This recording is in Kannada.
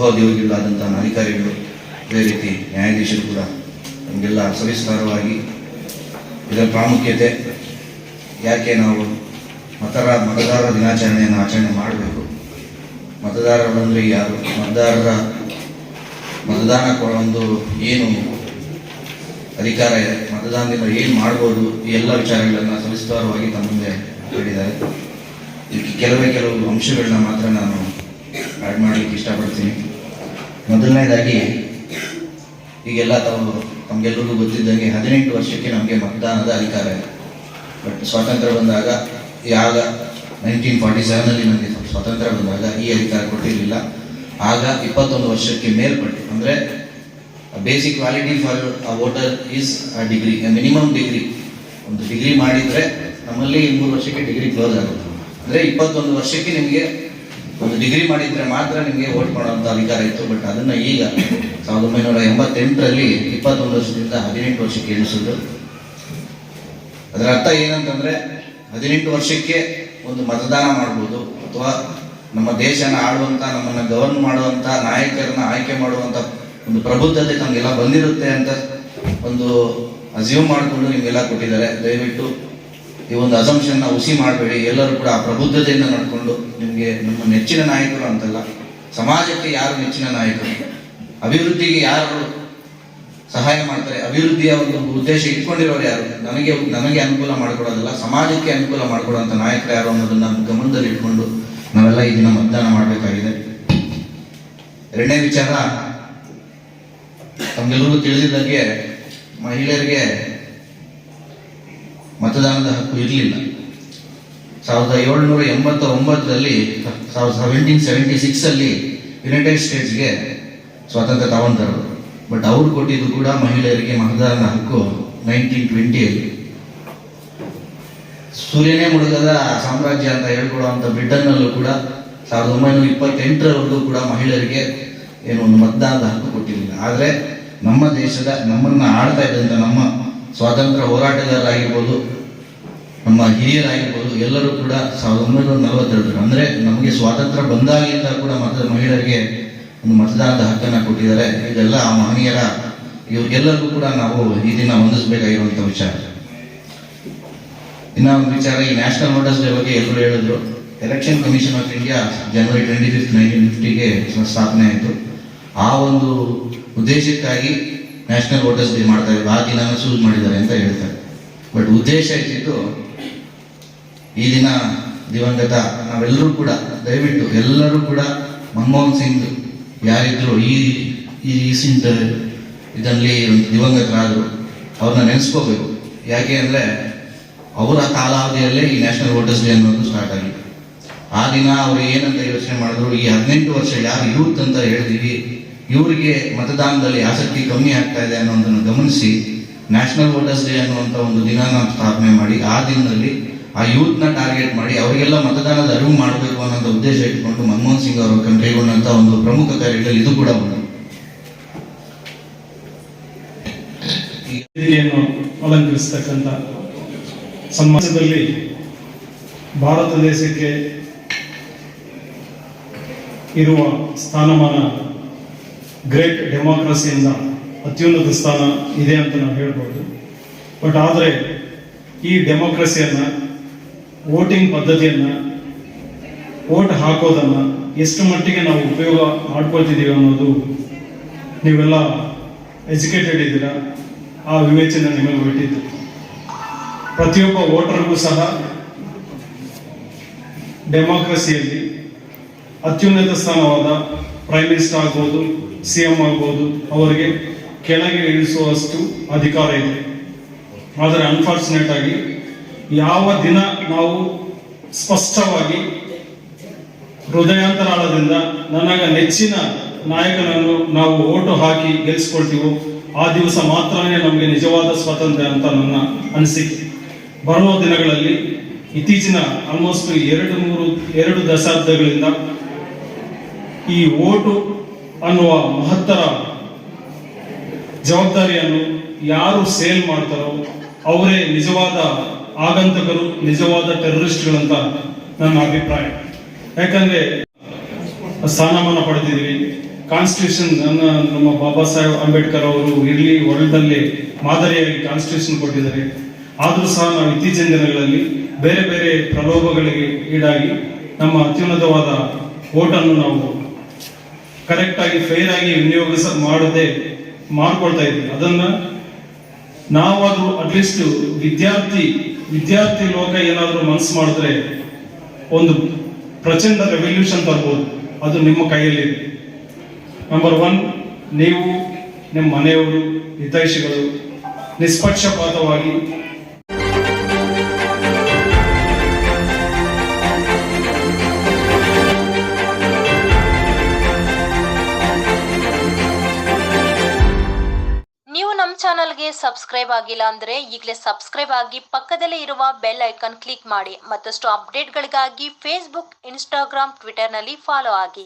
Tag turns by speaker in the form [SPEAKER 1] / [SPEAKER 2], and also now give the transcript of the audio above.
[SPEAKER 1] ಸಹೋದ್ಯೋಗಿಗಳಾದಂಥ ಅಧಿಕಾರಿಗಳು, ಅದೇ ರೀತಿ ನ್ಯಾಯಾಧೀಶರು ಕೂಡ ನಮಗೆಲ್ಲ ಸವಿಸ್ತಾರವಾಗಿ ಇದರ ಪ್ರಾಮುಖ್ಯತೆ, ಯಾಕೆ ನಾವು ಮತದಾರರ ದಿನಾಚರಣೆಯನ್ನು ಆಚರಣೆ ಮಾಡಬೇಕು, ಮತದಾರರಂದರೆ ಯಾರು, ಮತದಾನ ಒಂದು ಏನು ಅಧಿಕಾರ ಇದೆ, ಮತದಾನದಿಂದ ಏನು ಮಾಡ್ಬೋದು, ಈ ಎಲ್ಲ ವಿಚಾರಗಳನ್ನು ಸವಿಸ್ತಾರವಾಗಿ ತಮ್ಮ ಮುಂದೆ ಹೇಳಿದ್ದಾರೆ. ಕೆಲವು ಅಂಶಗಳನ್ನ ಮಾತ್ರ ನಾನು ಆ್ಯಡ್ ಮಾಡಲಿಕ್ಕೆ ಇಷ್ಟಪಡ್ತೀನಿ. ಮೊದಲನೇದಾಗಿ ಈಗೆಲ್ಲ ತಮಗೆಲ್ಲರಿಗೂ ಗೊತ್ತಿದ್ದಂಗೆ 18 ವರ್ಷಕ್ಕೆ ನಮಗೆ ಮತದಾನದ ಅಧಿಕಾರ ಇದೆ. ಬಟ್ ಸ್ವಾತಂತ್ರ್ಯ ಬಂದಾಗ 1947ನಲ್ಲಿ ನಮಗೆ ಸ್ವಾತಂತ್ರ್ಯ ಬಂದಾಗ ಈ ಅಧಿಕಾರ ಕೊಟ್ಟಿರಲಿಲ್ಲ. ಆಗ 21 ವರ್ಷಕ್ಕೆ ಮೇಲ್ಪಟ್ಟು, ಅಂದರೆ basic validity for a voter is a degree, minimum degree. ಒಂದು ಡಿಗ್ರಿ ಮಾಡಿದರೆ ನಮ್ಮಲ್ಲಿ 3 ವರ್ಷಕ್ಕೆ ಡಿಗ್ರಿ ಕ್ಲೋಸ್ ಆಗುತ್ತೆ. ಅಂದರೆ 21 ವರ್ಷಕ್ಕೆ ನಿಮಗೆ ಒಂದು ಡಿಗ್ರಿ ಮಾಡಿದರೆ ಮಾತ್ರ ನಿಮಗೆ ವೋಟ್ ಮಾಡುವಂಥ ಅಧಿಕಾರ ಇತ್ತು. ಬಟ್ ಅದನ್ನು ಈಗ 1988ರಲ್ಲಿ 21 ವರ್ಷದಿಂದ 18 ವರ್ಷಕ್ಕೆ ಇಳಿಸೋದು. ಅದರ ಅರ್ಥ ಏನಂತಂದರೆ 18 ವರ್ಷಕ್ಕೆ ಒಂದು ಮತದಾನ ಮಾಡ್ಬೋದು, ಅಥವಾ ನಮ್ಮ ದೇಶನ ಆಳುವಂಥ, ನಮ್ಮನ್ನು ಗವರ್ನ್ ಮಾಡುವಂಥ ನಾಯಕರನ್ನ ಆಯ್ಕೆ ಮಾಡುವಂಥ ಒಂದು ಪ್ರಬುದ್ಧತೆ ನಮಗೆಲ್ಲ ಬಂದಿರುತ್ತೆ ಅಂತ ಒಂದು ಅಸ್ಯೂಮ್ ಮಾಡಿಕೊಂಡು ನಿಮಗೆಲ್ಲ ಕೊಟ್ಟಿದ್ದಾರೆ. ದಯವಿಟ್ಟು ಈ ಒಂದು ಅಸಂಪ್ಷನ್ನ ಹುಸಿ ಮಾಡಬೇಡಿ. ಎಲ್ಲರೂ ಕೂಡ ಆ ಪ್ರಬುದ್ಧತೆಯಿಂದ ನಡ್ಕೊಂಡು, ನಿಮಗೆ ನಮ್ಮ ನೆಚ್ಚಿನ ನಾಯಕರು ಅಂತಲ್ಲ, ಸಮಾಜಕ್ಕೆ ಯಾರು ನೆಚ್ಚಿನ ನಾಯಕರು, ಅಭಿವೃದ್ಧಿಗೆ ಯಾರು ಸಹಾಯ ಮಾಡ್ತಾರೆ, ಅಭಿವೃದ್ಧಿಯ ಒಂದು ಉದ್ದೇಶ ಇಟ್ಕೊಂಡಿರೋರು ಯಾರು, ನನಗೆ ಅನುಕೂಲ ಮಾಡಿಕೊಡೋದಲ್ಲ, ಸಮಾಜಕ್ಕೆ ಅನುಕೂಲ ಮಾಡಿಕೊಡುವಂಥ ನಾಯಕರು ಯಾರು ಅನ್ನೋದನ್ನ ಗಮನದಲ್ಲಿ ಇಟ್ಕೊಂಡು ನಾವೆಲ್ಲ ಈ ದಿನ ಮತದಾನ ಮಾಡಬೇಕಾಗಿದೆ. ಎರಡನೇ ವಿಚಾರ, ತಮ್ಗೆಲ್ಲರಿಗೂ ತಿಳಿದಿದ್ದಾಗೆ ಮಹಿಳೆಯರಿಗೆ ಮತದಾನದ ಹಕ್ಕು ಇರಲಿಲ್ಲ. 1789ರಲ್ಲಿ 1776ಅಲ್ಲಿ ಯುನೈಟೆಡ್ ಸ್ಟೇಟ್ಸ್ಗೆ ಸ್ವಾತಂತ್ರ್ಯ ತಗೊಂಡ್ರು. ಬಟ್ ಅವ್ರು ಕೊಟ್ಟಿದ್ದು ಕೂಡ ಮಹಿಳೆಯರಿಗೆ ಮತದಾನದ ಹಕ್ಕು 1920ಯಲ್ಲಿ. ಸೂರ್ಯನೇ ಮುಳುಗದ ಸಾಮ್ರಾಜ್ಯ ಅಂತ ಹೇಳ್ಕೊಳ್ಳುವಂಥ ಬ್ರಿಟನ್ನಲ್ಲೂ ಕೂಡ 1928ರವರೆಗೂ ಕೂಡ ಮಹಿಳೆಯರಿಗೆ ಏನು ಒಂದು ಮತದಾನದ ಹಕ್ಕು ಕೊಟ್ಟಿರಲಿಲ್ಲ. ಆದರೆ ನಮ್ಮ ದೇಶದ, ನಮ್ಮನ್ನು ಆಳ್ತಾ ಇದ್ದಂಥ ನಮ್ಮ ಸ್ವಾತಂತ್ರ್ಯ ಹೋರಾಟಗಾರರಾಗಿರ್ಬೋದು, ನಮ್ಮ ಹಿರಿಯರಾಗಿರ್ಬೋದು, ಎಲ್ಲರೂ ಕೂಡ 1942 ಅಂದರೆ ನಮಗೆ ಸ್ವಾತಂತ್ರ್ಯ ಬಂದಾಗಿಂದ ಕೂಡ ಮಹಿಳೆಯರಿಗೆ ಒಂದು ಮತದಾನದ ಹಕ್ಕನ್ನು ಕೊಟ್ಟಿದ್ದಾರೆ. ಇದೆಲ್ಲ ಆ ಮಹನೀಯರ, ಇವ್ರಿಗೆಲ್ಲರಿಗೂ ಕೂಡ ನಾವು ಈ ದಿನ ಹೊಂದಿಸಬೇಕಾಗಿರುವಂಥ ವಿಚಾರ. ಇನ್ನ ಒಂದು ವಿಚಾರ, ಈ ನ್ಯಾಷನಲ್ ವೋಟರ್ಸ್ ಡೇ ಬಗ್ಗೆ ಎಲ್ಲರೂ ಹೇಳಿದ್ರು. ಎಲೆಕ್ಷನ್ ಕಮಿಷನ್ ಆಫ್ ಇಂಡಿಯಾ ಜನವರಿ 25, 1950ಗೆ ಸ್ಥಾಪನೆ ಆಯಿತು. ಆ ಒಂದು ಉದ್ದೇಶಕ್ಕಾಗಿ ನ್ಯಾಷನಲ್ ವೋಟರ್ಸ್ ಡೇ ಮಾಡ್ತಾ ಇದ್ರು. ಆ ದಿನ ಚೂಸ್ ಮಾಡಿದ್ದಾರೆ ಅಂತ ಹೇಳ್ತಾರೆ. ಬಟ್ ಉದ್ದೇಶ ಇದ್ದಿದ್ದು, ಈ ದಿನ ದಿವಂಗತ ನಾವೆಲ್ಲರೂ ಕೂಡ ದಯವಿಟ್ಟು ಎಲ್ಲರೂ ಕೂಡ ಮನಮೋಹನ್ ಸಿಂಗ್ ಯಾರಿದ್ರು ಈ ರೀಸೆಂಟ್ ಇದರಲ್ಲಿ ದಿವಂಗತರಾದರು, ಅವ್ರನ್ನ ನೆನೆಸ್ಕೋಬೇಕು. ಯಾಕೆ ಅಂದರೆ ಅವರ ಕಾಲಾವಧಿಯಲ್ಲೇ ಈ ನ್ಯಾಷನಲ್ ವೋಟರ್ಸ್ ಡೇ ಅನ್ನೋದು ಸ್ಟಾರ್ಟ್ ಆಗಿದೆ. ಆ ದಿನ ಅವರು ಏನಂತ ಯೋಚನೆ ಮಾಡಿದ್ರು, ಈ 18 ವರ್ಷ ಯಾರು ಯೂತ್ ಅಂತ ಹೇಳ್ತೀವಿ, ಇವರಿಗೆ ಮತದಾನದಲ್ಲಿ ಆಸಕ್ತಿ ಕಮ್ಮಿ ಆಗ್ತಾ ಇದೆ ಅನ್ನೋದನ್ನು ಗಮನಿಸಿ ನ್ಯಾಷನಲ್ ವೋಟರ್ಸ್ ಡೇ ಅನ್ನುವಂಥ ಒಂದು ದಿನಾನ ಸ್ಥಾಪನೆ ಮಾಡಿ, ಆ ದಿನದಲ್ಲಿ ಆ ಯೂತ್ನ ಟಾರ್ಗೆಟ್ ಮಾಡಿ ಅವರಿಗೆಲ್ಲ ಮತದಾನದ ಅರಿವು ಮಾಡಬೇಕು ಅನ್ನೋ ಉದ್ದೇಶ ಇಟ್ಕೊಂಡು ಮನಮೋಹನ್ ಸಿಂಗ್ ಅವರು ಕೈಗೊಂಡಂಥ ಒಂದು ಪ್ರಮುಖ ಕಾರ್ಯಗಳಲ್ಲಿ ಇದು ಕೂಡ ಒಂದು.
[SPEAKER 2] ಅಲಂಕರಿಸತಕ್ಕಂಥ ಸಮಾಜದಲ್ಲಿ ಭಾರತ ದೇಶಕ್ಕೆ ಇರುವ ಸ್ಥಾನಮಾನ ಗ್ರೇಟ್ ಡೆಮಾಕ್ರಸಿಯಿಂದ ಅತ್ಯುನ್ನತ ಸ್ಥಾನ ಇದೆ ಅಂತ ನಾವು ಹೇಳ್ಬೋದು. ಬಟ್ ಆದರೆ ಈ ಡೆಮಾಕ್ರಸಿಯನ್ನು, ವೋಟಿಂಗ್ ಪದ್ಧತಿಯನ್ನು, ವೋಟ್ ಹಾಕೋದನ್ನು ಎಷ್ಟು ಮಟ್ಟಿಗೆ ನಾವು ಉಪಯೋಗ ಮಾಡ್ಕೊಳ್ತಿದ್ದೀವಿ ಅನ್ನೋದು ನೀವೆಲ್ಲ ಎಜುಕೇಟೆಡ್ ಇದ್ದೀರಾ, ಆ ವಿವೇಚನೆ ನಿಮಗೆ ಬಿಟ್ಟಿದ್ದು. ಪ್ರತಿಯೊಬ್ಬ ವೋಟರ್ಗೂ ಸಹ ಡೆಮಾಕ್ರಸಿಯಲ್ಲಿ ಅತ್ಯುನ್ನತ ಸ್ಥಾನವಾದ ಪ್ರೈಮ್ ಮಿನಿಸ್ಟರ್ ಆಗ್ಬೋದು, CM ಆಗ್ಬೋದು, ಅವರಿಗೆ ಕೆಳಗೆ ಇಳಿಸುವಷ್ಟು ಅಧಿಕಾರ ಇದೆ. ಆದರೆ ಅನ್ಫಾರ್ಚುನೇಟ್ ಆಗಿ ಯಾವ ದಿನ ನಾವು ಸ್ಪಷ್ಟವಾಗಿ ಹೃದಯಾಂತರಾಳದಿಂದ ನನಗೆ ನೆಚ್ಚಿನ ನಾಯಕನನ್ನು ನಾವು ಓಟು ಹಾಕಿ ಗೆಲ್ಲಿಸ್ಕೊಳ್ತೀವೋ ಆ ದಿವಸ ಮಾತ್ರನೇ ನಮಗೆ ನಿಜವಾದ ಸ್ವಾತಂತ್ರ್ಯ ಅಂತ ನನ್ನ ಅನಿಸಿಕೆ. ಬರುವ ದಿನಗಳಲ್ಲಿ ಇತ್ತೀಚಿನ ಆಲ್ಮೋಸ್ಟ್ 2 ದಶಾಬ್ದಗಳಿಂದ ಈ ಓಟು ಅನ್ನುವ ಮಹತ್ತರ ಜವಾಬ್ದಾರಿಯನ್ನು ಯಾರು ಸೇಲ್ ಮಾಡ್ತಾರೋ ಅವರೇ ನಿಜವಾದ ಆಗಂತಕರು, ನಿಜವಾದ ಟೆರರಿಸ್ಟ್ಗಳಂತ ನನ್ನ ಅಭಿಪ್ರಾಯ. ಯಾಕಂದ್ರೆ ಸ್ಥಾನಮಾನ ಪಡೆದಿದ್ದೀವಿ, ಕಾನ್ಸ್ಟಿಟ್ಯೂಷನ್ ನಮ್ಮ ಬಾಬಾ ಸಾಹೇಬ್ ಅಂಬೇಡ್ಕರ್ ಅವರು ಇಡೀ ವರ್ಲ್ಡ್ನಲ್ಲಿ ಮಾದರಿಯಾಗಿ ಕಾನ್ಸ್ಟಿಟ್ಯೂಷನ್ ಕೊಟ್ಟಿದ್ದಾರೆ. ಆದರೂ ಸಹ ನಾವು ಇತ್ತೀಚಿನ ದಿನಗಳಲ್ಲಿ ಬೇರೆ ಬೇರೆ ಪ್ರಲೋಭಗಳಿಗೆ ಈಡಾಗಿ ನಮ್ಮ ಅತ್ಯುನ್ನತವಾದ ಓಟನ್ನು ನಾವು ಕರೆಕ್ಟಾಗಿ ಫೇರ್ ಆಗಿ ಮಾಡದೆ ಮಾಡ್ಕೊಳ್ತಾ ಇದ್ವಿ. ಅದನ್ನ ನಾವಾದ್ರೂ ಅಟ್ಲೀಸ್ಟ್ ವಿದ್ಯಾರ್ಥಿ ಲೋಕ ಏನಾದರೂ ಮನಸ್ಸು ಮಾಡಿದ್ರೆ ಒಂದು ಪ್ರಚಂಡ ರೆವಲ್ಯೂಷನ್ ತರ್ಬೋದು. ಅದು ನಿಮ್ಮ ಕೈಯಲ್ಲಿದೆ. ನಂಬರ್ 1, ನೀವು ನಿಮ್ಮ ಮನೆಯವರು ಹಿತೈಷಿಗಳು ನಿಷ್ಪಕ್ಷಪಾತವಾಗಿ
[SPEAKER 3] ಚಾನಲ್ಗೆ ಸಬ್ಸ್ಕ್ರೈಬ್ ಆಗಿಲ್ಲ ಅಂದ್ರೆ ಈಗಲೇ ಸಬ್ಸ್ಕ್ರೈಬ್ ಆಗಿ ಪಕ್ಕದಲ್ಲೇ ಇರುವ ಬೆಲ್ ಐಕಾನ್ ಕ್ಲಿಕ್ ಮಾಡಿ. ಮತ್ತಷ್ಟು ಅಪ್ಡೇಟ್ಗಳಿಗಾಗಿ ಫೇಸ್ಬುಕ್, ಇನ್ಸ್ಟಾಗ್ರಾಮ್, ಟ್ವಿಟರ್ನಲ್ಲಿ ಫಾಲೋ ಆಗಿ.